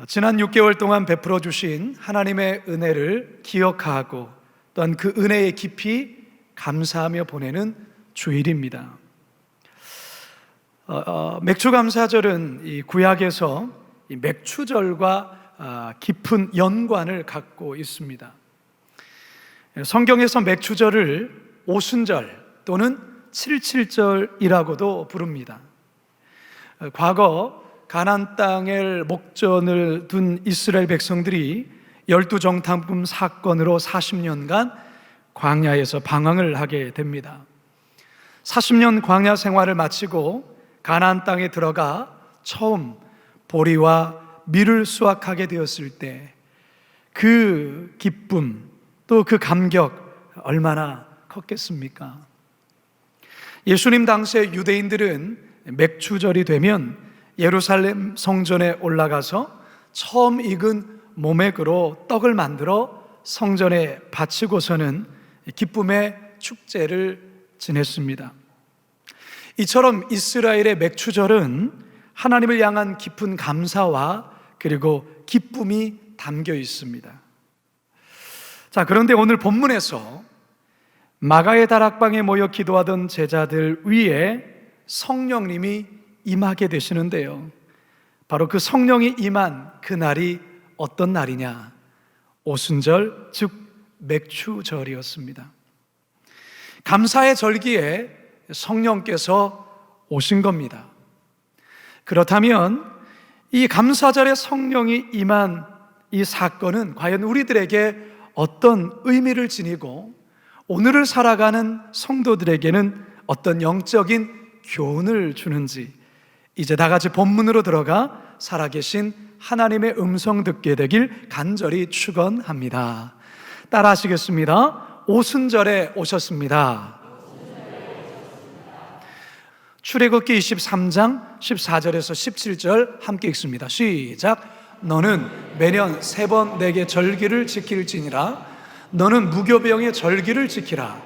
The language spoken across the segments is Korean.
지난 6개월 동안 베풀어 주신 하나님의 은혜를 기억하고 또한 그 은혜에 깊이 감사하며 보내는 주일입니다. 맥주감사절은 이 구약에서 이 맥추절과 깊은 연관을 갖고 있습니다. 성경에서 맥추절을 오순절 또는 77절이라고도 부릅니다. 과거 가나안 땅에 목전을 둔 이스라엘 백성들이 12정탐꾼 사건으로 40년간 광야에서 방황을 하게 됩니다. 40년 광야 생활을 마치고 가나안 땅에 들어가 처음 보리와 밀을 수확하게 되었을 때 그 기쁨 또 그 감격 얼마나 컸겠습니까? 예수님 당시의 유대인들은 맥추절이 되면 예루살렘 성전에 올라가서 처음 익은 모맥으로 떡을 만들어 성전에 바치고서는 기쁨의 축제를 지냈습니다. 이처럼 이스라엘의 맥추절은 하나님을 향한 깊은 감사와 그리고 기쁨이 담겨 있습니다. 자, 그런데 오늘 본문에서 마가의 다락방에 모여 기도하던 제자들 위에 성령님이 임하게 되시는데요, 바로 그 성령이 임한 그 날이 어떤 날이냐? 오순절, 즉 맥추절이었습니다. 감사의 절기에 성령께서 오신 겁니다. 그렇다면 이 감사절에 성령이 임한 이 사건은 과연 우리들에게 어떤 의미를 지니고 오늘을 살아가는 성도들에게는 어떤 영적인 교훈을 주는지, 이제 다 같이 본문으로 들어가 살아계신 하나님의 음성 듣게 되길 간절히 축원합니다. 따라 하시겠습니다. 오순절에 오셨습니다. 출애굽기 23장 14절에서 17절 함께 읽습니다. 시작. 너는 매년 3번 내게 절기를 지킬지니라. 너는 무교병의 절기를 지키라.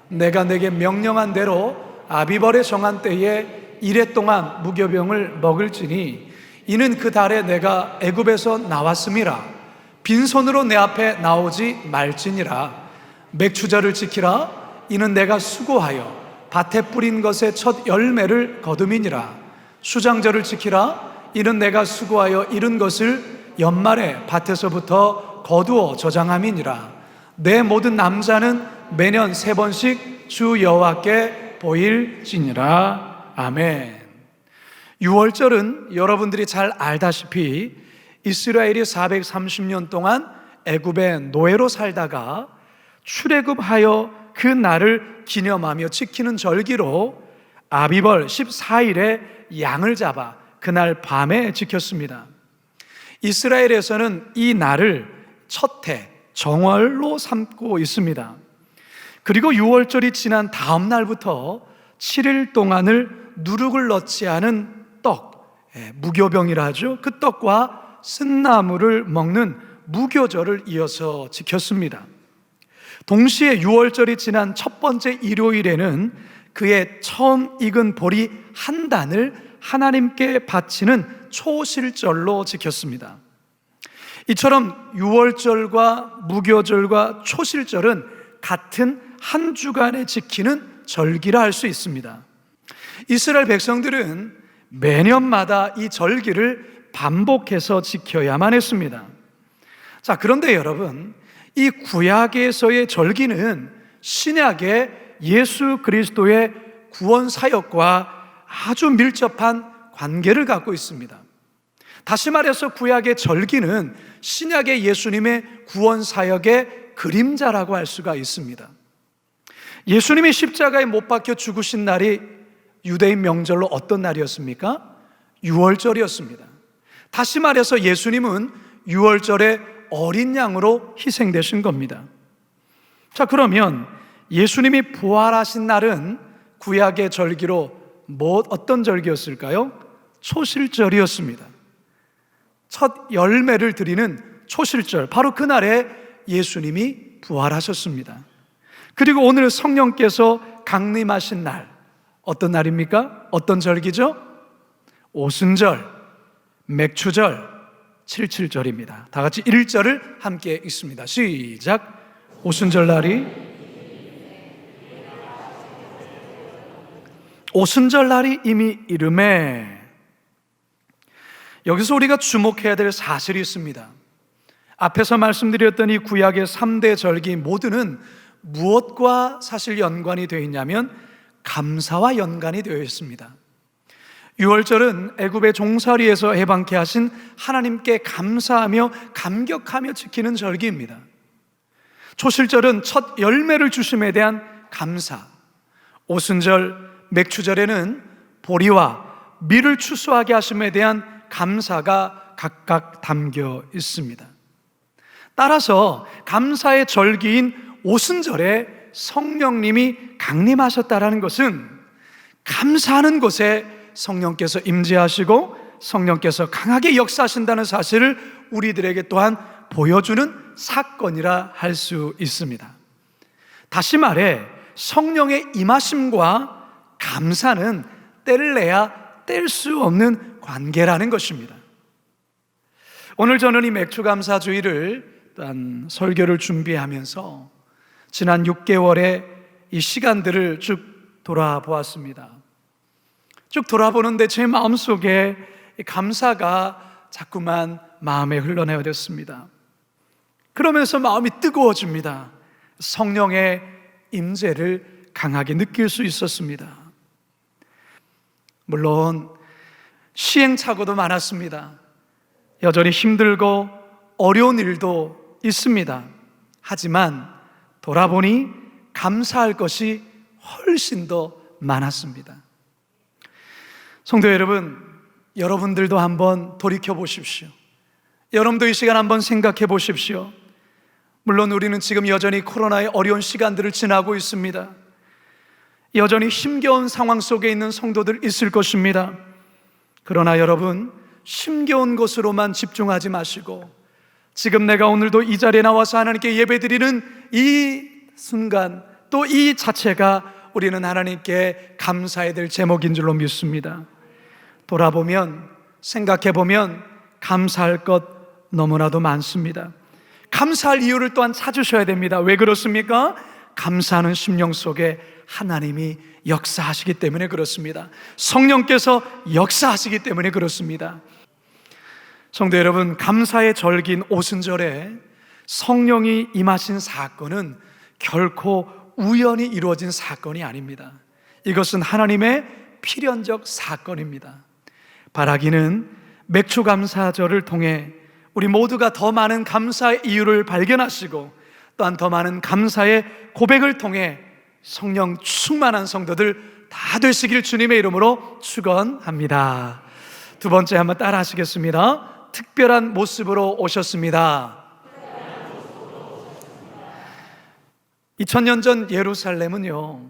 내가 내게 명령한 대로 아비벌의 정한 때에 1해 동안 무교병을 먹을지니 이는 그 달에 내가 애굽에서 나왔음이라. 빈손으로 내 앞에 나오지 말지니라. 맥추절을 지키라. 이는 내가 수고하여 밭에 뿌린 것의 첫 열매를 거둠이니라. 수장절을 지키라. 이는 내가 수고하여 이룬 것을 연말에 밭에서부터 거두어 저장함이니라. 내 모든 남자는 매년 3번씩 주 여호와께 보일지니라. 아멘. 유월절은 여러분들이 잘 알다시피 이스라엘이 430년 동안 애굽의 노예로 살다가 출애굽하여 그 날을 기념하며 지키는 절기로 아비벌 14일에 양을 잡아 그날 밤에 지켰습니다. 이스라엘에서는 이 날을 첫해 정월로 삼고 있습니다. 그리고 유월절이 지난 다음 날부터 7일 동안을 누룩을 넣지 않은 떡, 무교병이라 하죠. 그 떡과 쓴나물을 먹는 무교절을 이어서 지켰습니다. 동시에 유월절이 지난 첫 번째 일요일에는 그의 처음 익은 보리 한 단을 하나님께 바치는 초실절로 지켰습니다. 이처럼 유월절과 무교절과 초실절은 같은 한 주간에 지키는 절기라 할 수 있습니다. 이스라엘 백성들은 매년마다 이 절기를 반복해서 지켜야만 했습니다. 자, 그런데 여러분, 이 구약에서의 절기는 신약의 예수 그리스도의 구원 사역과 아주 밀접한 관계를 갖고 있습니다. 다시 말해서 구약의 절기는 신약의 예수님의 구원 사역의 그림자라고 할 수가 있습니다. 예수님이 십자가에 못 박혀 죽으신 날이 유대인 명절로 어떤 날이었습니까? 유월절이었습니다. 다시 말해서 예수님은 유월절에 어린 양으로 희생되신 겁니다. 자, 그러면 예수님이 부활하신 날은 구약의 절기로 어떤 절기였을까요? 초실절이었습니다. 첫 열매를 드리는 초실절, 바로 그날에 예수님이 부활하셨습니다. 그리고 오늘 성령께서 강림하신 날, 어떤 날입니까? 어떤 절기죠? 오순절, 맥추절, 77절입니다. 다 같이 1절을 함께 읽습니다. 시작. 오순절날이 이미 이르매. 여기서 우리가 주목해야 될 사실이 있습니다. 앞에서 말씀드렸던 이 구약의 3대 절기 모두는 무엇과 사실 연관이 되어 있냐면 감사와 연관이 되어 있습니다. 유월절은 애굽의 종살이에서 해방케 하신 하나님께 감사하며 감격하며 지키는 절기입니다. 초실절은 첫 열매를 주심에 대한 감사, 오순절, 맥추절에는 보리와 밀을 추수하게 하심에 대한 감사가 각각 담겨 있습니다. 따라서 감사의 절기인 오순절에 성령님이 강림하셨다는 것은 감사하는 곳에 성령께서 임재하시고 성령께서 강하게 역사하신다는 사실을 우리들에게 또한 보여주는 사건이라 할 수 있습니다. 다시 말해 성령의 임하심과 감사는 뗄래야 뗄 수 없는 관계라는 것입니다. 오늘 저는 이 맥추감사주일을 또한 설교를 준비하면서 지난 6개월의 이 시간들을 쭉 돌아보았습니다. 쭉 돌아보는데 제 마음속에 감사가 자꾸만 마음에 흘러내어졌습니다. 그러면서 마음이 뜨거워집니다. 성령의 임재를 강하게 느낄 수 있었습니다. 물론 시행착오도 많았습니다. 여전히 힘들고 어려운 일도 있습니다. 하지만 돌아보니 감사할 것이 훨씬 더 많았습니다. 성도 여러분, 여러분들도 한번 돌이켜 보십시오. 여러분도 이 시간 한번 생각해 보십시오. 물론 우리는 지금 여전히 코로나의 어려운 시간들을 지나고 있습니다. 여전히 힘겨운 상황 속에 있는 성도들 있을 것입니다. 그러나 여러분, 힘겨운 것으로만 집중하지 마시고 지금 내가 오늘도 이 자리에 나와서 하나님께 예배드리는 이 순간, 또 이 자체가 우리는 하나님께 감사해야 될 제목인 줄로 믿습니다. 돌아보면, 생각해보면 감사할 것 너무나도 많습니다. 감사할 이유를 또한 찾으셔야 됩니다. 왜 그렇습니까? 감사하는 심령 속에 하나님이 역사하시기 때문에 그렇습니다. 성령께서 역사하시기 때문에 그렇습니다. 성도 여러분, 감사의 절기인 오순절에 성령이 임하신 사건은 결코 우연히 이루어진 사건이 아닙니다. 이것은 하나님의 필연적 사건입니다. 바라기는 맥추감사절을 통해 우리 모두가 더 많은 감사의 이유를 발견하시고 또한 더 많은 감사의 고백을 통해 성령 충만한 성도들 다 되시길 주님의 이름으로 축원합니다. 두 번째 한번 따라 하시겠습니다. 특별한 모습으로 오셨습니다. 2000년 전 예루살렘은요,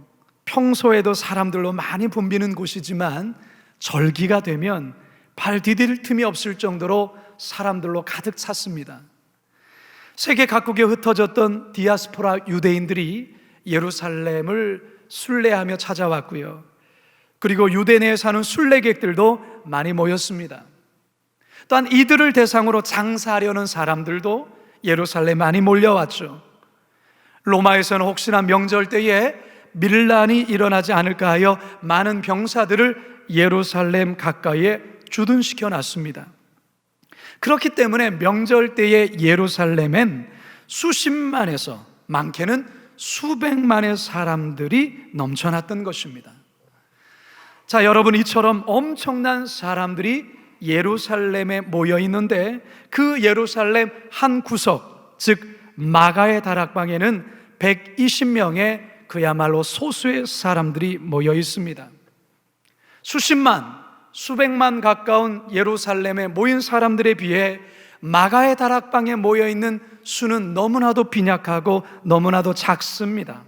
평소에도 사람들로 많이 붐비는 곳이지만 절기가 되면 발 디딜 틈이 없을 정도로 사람들로 가득 찼습니다. 세계 각국에 흩어졌던 디아스포라 유대인들이 예루살렘을 순례하며 찾아왔고요, 그리고 유대 내에 사는 순례객들도 많이 모였습니다. 또한 이들을 대상으로 장사하려는 사람들도 예루살렘에 많이 몰려왔죠. 로마에서는 혹시나 명절 때에 밀란이 일어나지 않을까 하여 많은 병사들을 예루살렘 가까이에 주둔시켜 놨습니다. 그렇기 때문에 명절 때의 예루살렘엔 수십만에서 많게는 수백만의 사람들이 넘쳐났던 것입니다. 자, 여러분, 이처럼 엄청난 사람들이 예루살렘에 모여 있는데 그 예루살렘 한 구석, 즉 마가의 다락방에는 120명의 그야말로 소수의 사람들이 모여 있습니다. 수십만, 수백만 가까운 예루살렘에 모인 사람들에 비해 마가의 다락방에 모여 있는 수는 너무나도 빈약하고 너무나도 작습니다.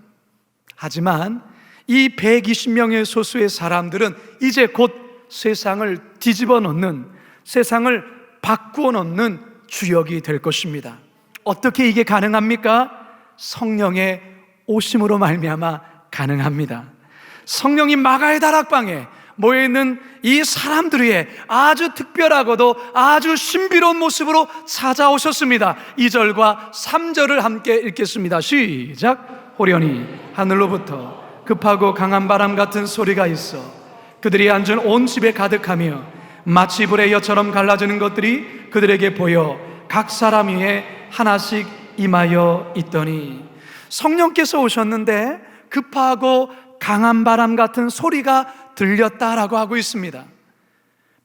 하지만 이 120명의 소수의 사람들은 이제 곧 세상을 뒤집어 놓는, 세상을 바꾸어 놓는 주역이 될 것입니다. 어떻게 이게 가능합니까? 성령의 오심으로 말미암아 가능합니다. 성령이 마가의 다락방에 모여있는 이 사람들 위해 아주 특별하고도 아주 신비로운 모습으로 찾아오셨습니다. 2절과 3절을 함께 읽겠습니다. 시작. 호련히 하늘로부터 급하고 강한 바람 같은 소리가 있어 그들이 앉은 온 집에 가득하며 마치 불의 엿처럼 갈라지는 것들이 그들에게 보여 각 사람 위에 하나씩 임하여 있더니, 성령께서 오셨는데 급하고 강한 바람 같은 소리가 들렸다라고 하고 있습니다.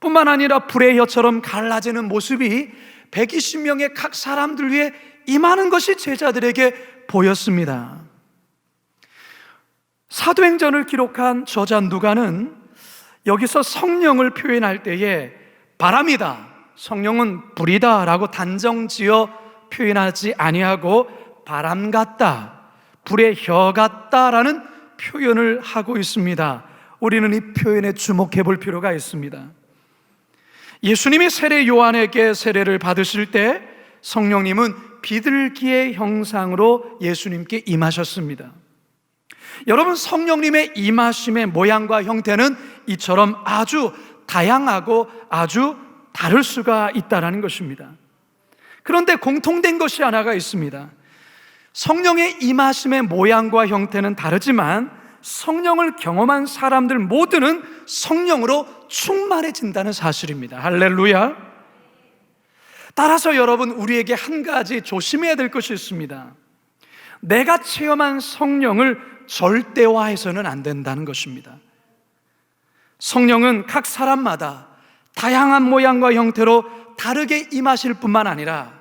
뿐만 아니라 불의 엿처럼 갈라지는 모습이 120명의 각 사람들 위해 임하는 것이 제자들에게 보였습니다. 사도행전을 기록한 저자 누가는 여기서 성령을 표현할 때에 바람이다, 성령은 불이다 라고 단정지어 표현하지 아니하고 바람 같다, 불의 혀 같다라는 표현을 하고 있습니다. 우리는 이 표현에 주목해 볼 필요가 있습니다. 예수님이 세례 요한에게 세례를 받으실 때 성령님은 비둘기의 형상으로 예수님께 임하셨습니다. 여러분, 성령님의 임하심의 모양과 형태는 이처럼 아주 다양하고 아주 다를 수가 있다는 것입니다. 그런데 공통된 것이 하나가 있습니다. 성령의 임하심의 모양과 형태는 다르지만 성령을 경험한 사람들 모두는 성령으로 충만해진다는 사실입니다. 할렐루야. 따라서 여러분, 우리에게 한 가지 조심해야 될 것이 있습니다. 내가 체험한 성령을 절대화해서는 안 된다는 것입니다. 성령은 각 사람마다 다양한 모양과 형태로 다르게 임하실 뿐만 아니라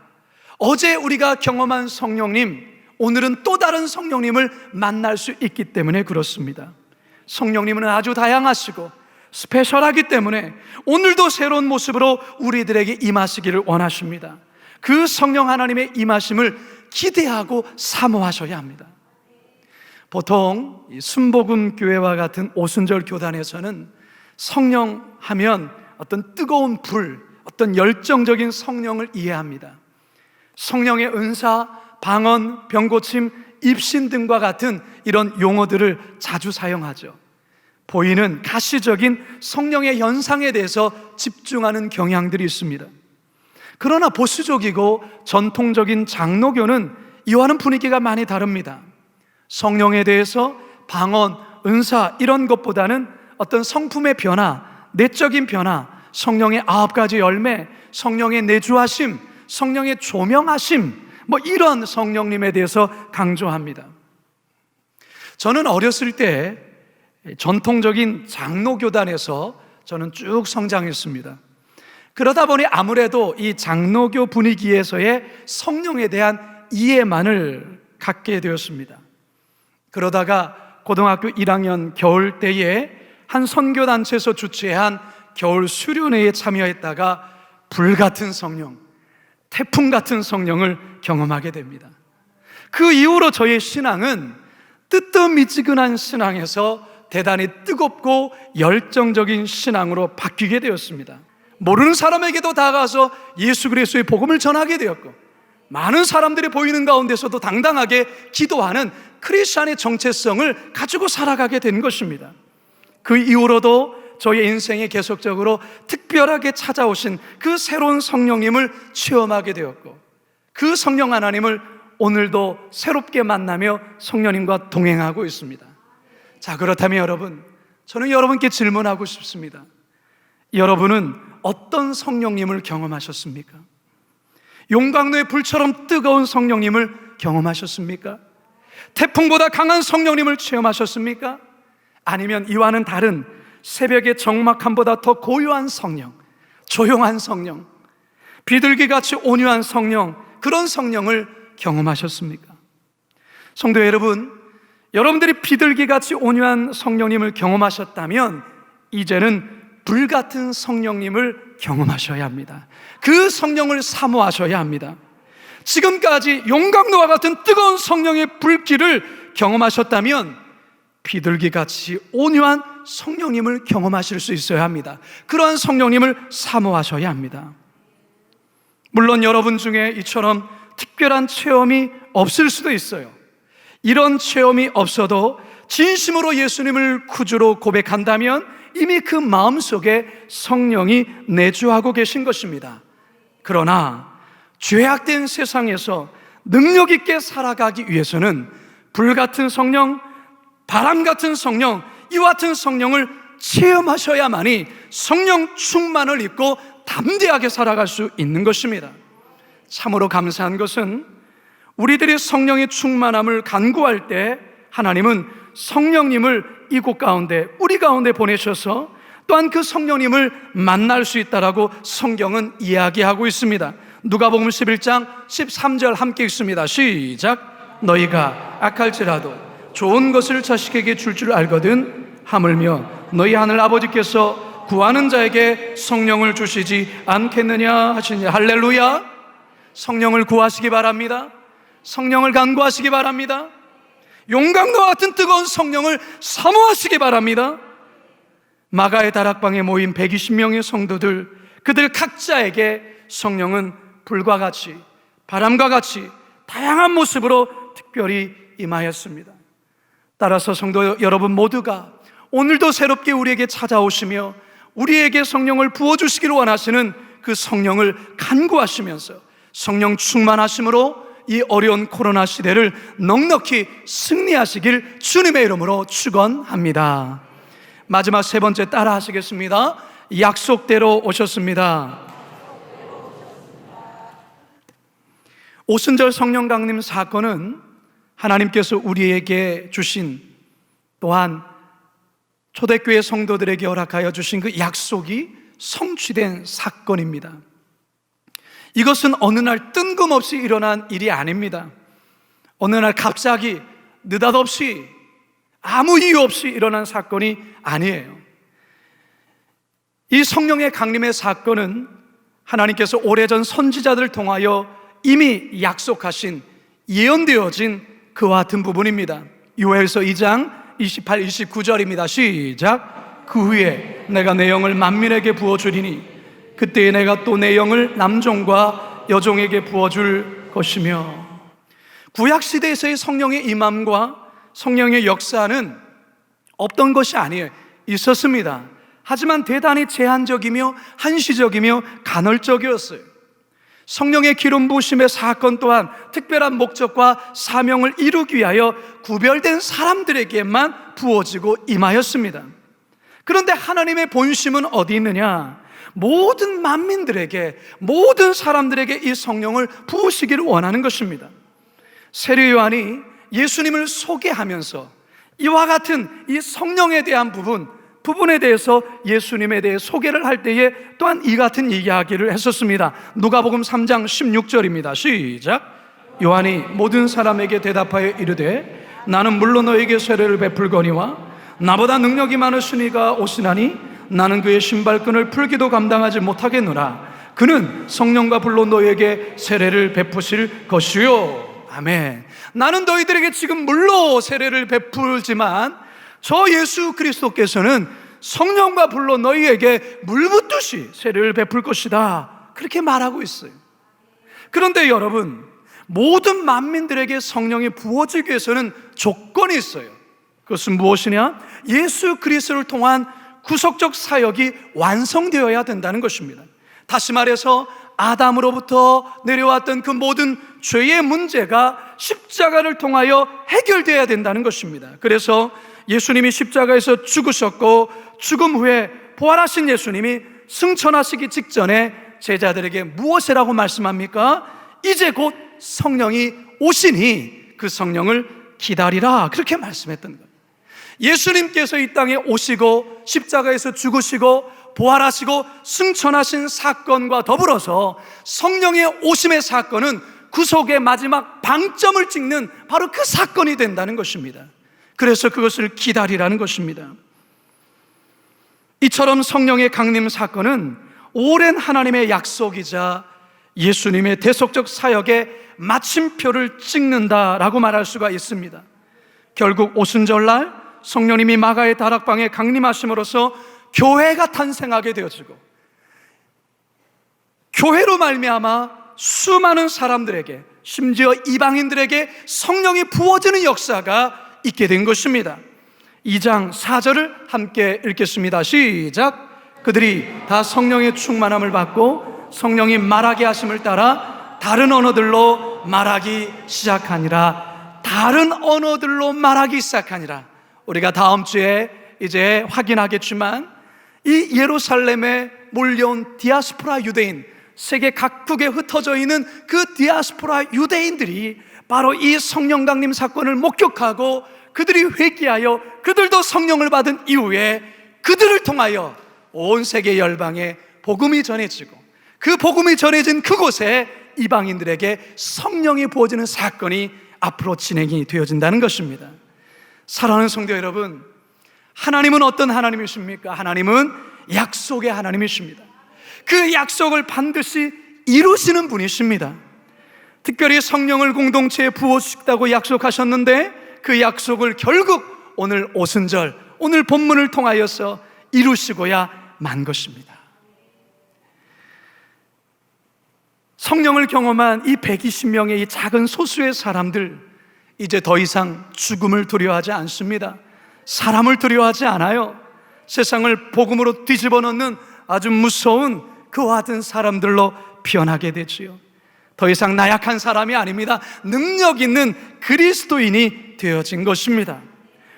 어제 우리가 경험한 성령님, 오늘은 또 다른 성령님을 만날 수 있기 때문에 그렇습니다. 성령님은 아주 다양하시고 스페셜하기 때문에 오늘도 새로운 모습으로 우리들에게 임하시기를 원하십니다. 그 성령 하나님의 임하심을 기대하고 사모하셔야 합니다. 보통 순복음 교회와 같은 오순절 교단에서는 성령 하면 어떤 뜨거운 불, 어떤 열정적인 성령을 이해합니다. 성령의 은사, 방언, 병고침, 입신 등과 같은 이런 용어들을 자주 사용하죠. 보이는 가시적인 성령의 현상에 대해서 집중하는 경향들이 있습니다. 그러나 보수적이고 전통적인 장로교는 이와는 분위기가 많이 다릅니다. 성령에 대해서 방언, 은사 이런 것보다는 어떤 성품의 변화, 내적인 변화, 성령의 9가지 열매, 성령의 내주하심, 성령의 조명하심, 이런 성령님에 대해서 강조합니다. 저는 어렸을 때 전통적인 장로교단에서 저는 쭉 성장했습니다. 그러다 보니 아무래도 이 장로교 분위기에서의 성령에 대한 이해만을 갖게 되었습니다. 그러다가 고등학교 1학년 겨울 때에 한 선교단체에서 주최한 겨울 수련회에 참여했다가 불같은 성령, 태풍 같은 성령을 경험하게 됩니다. 그 이후로 저의 신앙은 뜨뜻미지근한 신앙에서 대단히 뜨겁고 열정적인 신앙으로 바뀌게 되었습니다. 모르는 사람에게도 다가가서 예수 그리스도의 복음을 전하게 되었고, 많은 사람들이 보이는 가운데서도 당당하게 기도하는 크리스찬의 정체성을 가지고 살아가게 된 것입니다. 그 이후로도 저의 인생에 계속적으로 특별하게 찾아오신 그 새로운 성령님을 체험하게 되었고, 그 성령 하나님을 오늘도 새롭게 만나며 성령님과 동행하고 있습니다. 자, 그렇다면 여러분, 저는 여러분께 질문하고 싶습니다. 여러분은 어떤 성령님을 경험하셨습니까? 용광로의 불처럼 뜨거운 성령님을 경험하셨습니까? 태풍보다 강한 성령님을 체험하셨습니까? 아니면 이와는 다른 새벽의 적막함보다 더 고요한 성령, 조용한 성령, 비둘기같이 온유한 성령, 그런 성령을 경험하셨습니까? 성도 여러분, 여러분들이 비둘기같이 온유한 성령님을 경험하셨다면 이제는 불같은 성령님을 경험하셔야 합니다. 그 성령을 사모하셔야 합니다. 지금까지 용광로와 같은 뜨거운 성령의 불길을 경험하셨다면 비둘기같이 온유한 성령님을 경험하실 수 있어야 합니다. 그러한 성령님을 사모하셔야 합니다. 물론 여러분 중에 이처럼 특별한 체험이 없을 수도 있어요. 이런 체험이 없어도 진심으로 예수님을 구주로 고백한다면 이미 그 마음속에 성령이 내주하고 계신 것입니다. 그러나 죄악된 세상에서 능력 있게 살아가기 위해서는 불같은 성령, 바람 같은 성령, 이와 같은 성령을 체험하셔야만이 성령 충만을 입고 담대하게 살아갈 수 있는 것입니다. 참으로 감사한 것은 우리들이 성령의 충만함을 간구할 때 하나님은 성령님을 이곳 가운데, 우리 가운데 보내셔서 또한 그 성령님을 만날 수 있다라고 성경은 이야기하고 있습니다. 누가복음 11장 13절 함께 읽습니다. 시작. 너희가 악할지라도 좋은 것을 자식에게 줄 알거든 하물며 너희 하늘 아버지께서 구하는 자에게 성령을 주시지 않겠느냐 하시니. 할렐루야. 성령을 구하시기 바랍니다. 성령을 간구하시기 바랍니다. 용광로와 같은 뜨거운 성령을 사모하시기 바랍니다. 마가의 다락방에 모인 120명의 성도들, 그들 각자에게 성령은 불과 같이, 바람과 같이 다양한 모습으로 특별히 임하였습니다. 따라서 성도 여러분 모두가 오늘도 새롭게 우리에게 찾아오시며 우리에게 성령을 부어주시기를 원하시는 그 성령을 간구하시면서 성령 충만하심으로 이 어려운 코로나 시대를 넉넉히 승리하시길 주님의 이름으로 축원합니다. 마지막 세 번째 따라 하시겠습니다. 약속대로 오셨습니다. 오순절 성령 강림 사건은 하나님께서 우리에게 주신, 또한 초대교회 성도들에게 허락하여 주신 그 약속이 성취된 사건입니다. 이것은 어느 날 뜬금없이 일어난 일이 아닙니다. 어느 날 갑자기 느닷없이 아무 이유 없이 일어난 사건이 아니에요. 이 성령의 강림의 사건은 하나님께서 오래전 선지자들을 통하여 이미 약속하신, 예언되어진 그와 같은 부분입니다. 요엘서 2장 28, 29절입니다. 시작. 그 후에 내가 내 영을 만민에게 부어주리니 그때에 내가 또 내 영을 남종과 여종에게 부어줄 것이며. 구약시대에서의 성령의 임함과 성령의 역사는 없던 것이 아니에요. 있었습니다. 하지만 대단히 제한적이며 한시적이며 간헐적이었어요. 성령의 기름 부으심의 사건 또한 특별한 목적과 사명을 이루기 위하여 구별된 사람들에게만 부어지고 임하였습니다. 그런데 하나님의 본심은 어디 있느냐? 모든 만민들에게, 모든 사람들에게 이 성령을 부으시기를 원하는 것입니다. 세례 요한이 예수님을 소개하면서 이와 같은 이 성령에 대한 부분에 대해서 예수님에 대해 소개를 할 때에 또한 이 같은 이야기를 했었습니다. 누가복음 3장 16절입니다. 시작. 요한이 모든 사람에게 대답하여 이르되 나는 물론 너에게 세례를 베풀거니와 나보다 능력이 많으시니가 오시나니 나는 그의 신발끈을 풀기도 감당하지 못하겠노라. 그는 성령과 불로 너에게 세례를 베푸실 것이요. 아멘. 나는 너희들에게 지금 물로 세례를 베풀지만 저 예수 그리스도께서는 성령과 불로 너희에게 물 붓듯이 세례를 베풀 것이다. 그렇게 말하고 있어요. 그런데 여러분, 모든 만민들에게 성령이 부어지기 위해서는 조건이 있어요. 그것은 무엇이냐? 예수 그리스도를 통한 구속적 사역이 완성되어야 된다는 것입니다. 다시 말해서 아담으로부터 내려왔던 그 모든 죄의 문제가 십자가를 통하여 해결되어야 된다는 것입니다. 그래서 예수님이 십자가에서 죽으셨고 죽음 후에 부활하신 예수님이 승천하시기 직전에 제자들에게 무엇이라고 말씀합니까? 이제 곧 성령이 오시니 그 성령을 기다리라, 그렇게 말씀했던 거예요. 예수님께서 이 땅에 오시고 십자가에서 죽으시고 부활하시고 승천하신 사건과 더불어서 성령의 오심의 사건은 구속의 마지막 방점을 찍는 바로 그 사건이 된다는 것입니다. 그래서 그것을 기다리라는 것입니다. 이처럼 성령의 강림 사건은 오랜 하나님의 약속이자 예수님의 대속적 사역의 마침표를 찍는다라고 말할 수가 있습니다. 결국 오순절날 성령님이 마가의 다락방에 강림하심으로써 교회가 탄생하게 되어지고 교회로 말미암아 수많은 사람들에게, 심지어 이방인들에게 성령이 부어지는 역사가 있게 된 것입니다. 2장 4절을 함께 읽겠습니다. 시작. 그들이 다 성령의 충만함을 받고 성령이 말하게 하심을 따라 다른 언어들로 말하기 시작하니라. 다른 언어들로 말하기 시작하니라. 우리가 다음 주에 이제 확인하겠지만 이 예루살렘에 몰려온 디아스포라 유대인, 세계 각국에 흩어져 있는 그 디아스포라 유대인들이 바로 이 성령 강림 사건을 목격하고 그들이 회개하여 그들도 성령을 받은 이후에 그들을 통하여 온 세계 열방에 복음이 전해지고 그 복음이 전해진 그곳에 이방인들에게 성령이 부어지는 사건이 앞으로 진행이 되어진다는 것입니다. 사랑하는 성도 여러분, 하나님은 어떤 하나님이십니까? 하나님은 약속의 하나님이십니다. 그 약속을 반드시 이루시는 분이십니다. 특별히 성령을 공동체에 부어주시겠다고 약속하셨는데 그 약속을 결국 오늘 오순절, 오늘 본문을 통하여서 이루시고야 만 것입니다. 성령을 경험한 이 120명의 이 작은 소수의 사람들, 이제 더 이상 죽음을 두려워하지 않습니다. 사람을 두려워하지 않아요. 세상을 복음으로 뒤집어 놓는 아주 무서운 그와 같은 사람들로 변하게 되지요. 더 이상 나약한 사람이 아닙니다. 능력 있는 그리스도인이 되어진 것입니다.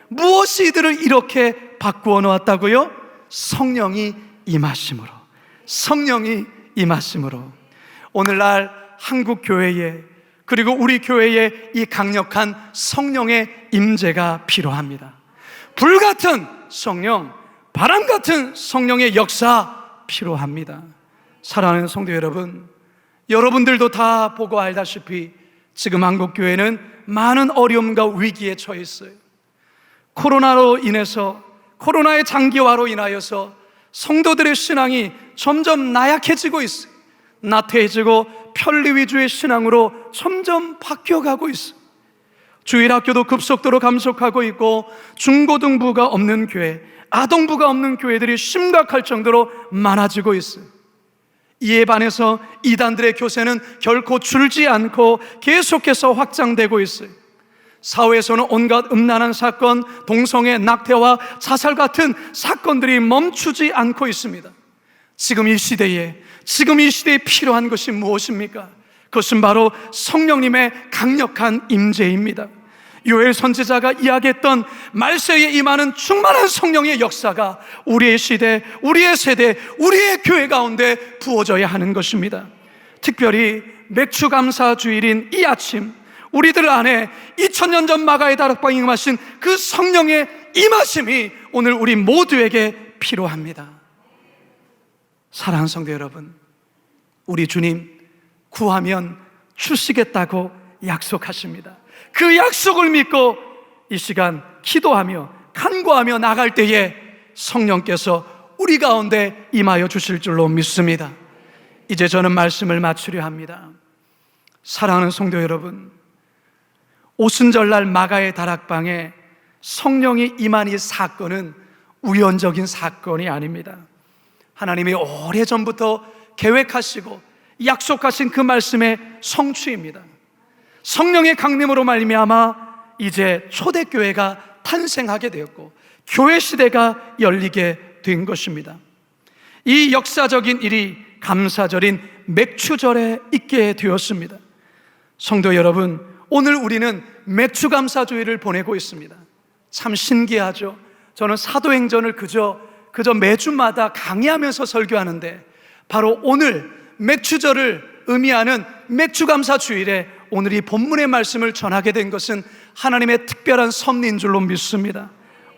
무엇이 이들을 이렇게 바꾸어 놓았다고요? 성령이 임하심으로. 성령이 임하심으로. 오늘날 한국 교회에, 그리고 우리 교회에 이 강력한 성령의 임재가 필요합니다. 불같은 성령, 바람 같은 성령의 역사 필요합니다. 사랑하는 성도 여러분, 여러분들도 다 보고 알다시피 지금 한국 교회는 많은 어려움과 위기에 처해 있어요. 코로나로 인해서, 코로나의 장기화로 인하여서 성도들의 신앙이 점점 나약해지고 있어요. 나태해지고 편리 위주의 신앙으로 점점 바뀌어가고 있어요. 주일학교도 급속도로 감속하고 있고 중고등부가 없는 교회, 아동부가 없는 교회들이 심각할 정도로 많아지고 있어요. 이에 반해서 이단들의 교세는 결코 줄지 않고 계속해서 확장되고 있어요. 사회에서는 온갖 음란한 사건, 동성애, 낙태와 자살 같은 사건들이 멈추지 않고 있습니다. 지금 이 시대에 필요한 것이 무엇입니까? 그것은 바로 성령님의 강력한 임재입니다. 요엘 선지자가 이야기했던 말세에 임하는 충만한 성령의 역사가 우리의 시대, 우리의 세대, 우리의 교회 가운데 부어져야 하는 것입니다. 특별히 맥주감사주일인 이 아침, 우리들 안에 2000년 전 마가의 다락방에 임하신 그 성령의 임하심이 오늘 우리 모두에게 필요합니다. 사랑하는 성도 여러분, 우리 주님 구하면 주시겠다고 약속하십니다. 그 약속을 믿고 이 시간 기도하며 간구하며 나갈 때에 성령께서 우리 가운데 임하여 주실 줄로 믿습니다. 이제 저는 말씀을 마치려 합니다. 사랑하는 성도 여러분, 오순절날 마가의 다락방에 성령이 임한 이 사건은 우연적인 사건이 아닙니다. 하나님이 오래전부터 계획하시고 약속하신 그 말씀의 성취입니다. 성령의 강림으로 말미암아 이제 초대교회가 탄생하게 되었고 교회 시대가 열리게 된 것입니다. 이 역사적인 일이 감사절인 맥추절에 있게 되었습니다. 성도 여러분, 오늘 우리는 맥추감사주일을 보내고 있습니다. 참 신기하죠? 저는 사도행전을 그저 매주마다 강의하면서 설교하는데 바로 오늘 맥추절을 의미하는 맥추감사주일에 오늘 이 본문의 말씀을 전하게 된 것은 하나님의 특별한 섭리인 줄로 믿습니다.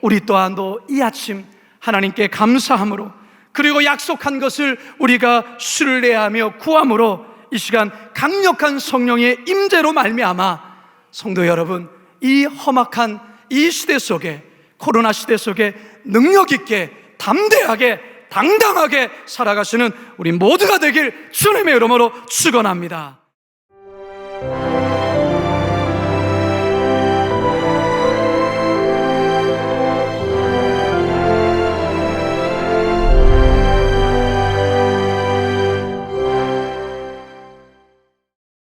우리 또한도 이 아침 하나님께 감사함으로, 그리고 약속한 것을 우리가 신뢰하며 구함으로 이 시간 강력한 성령의 임재로 말미암아 성도 여러분, 이 험악한 이 시대 속에, 코로나 시대 속에 능력 있게 담대하게 당당하게 살아가시는 우리 모두가 되길 주님의 이름으로 축원합니다.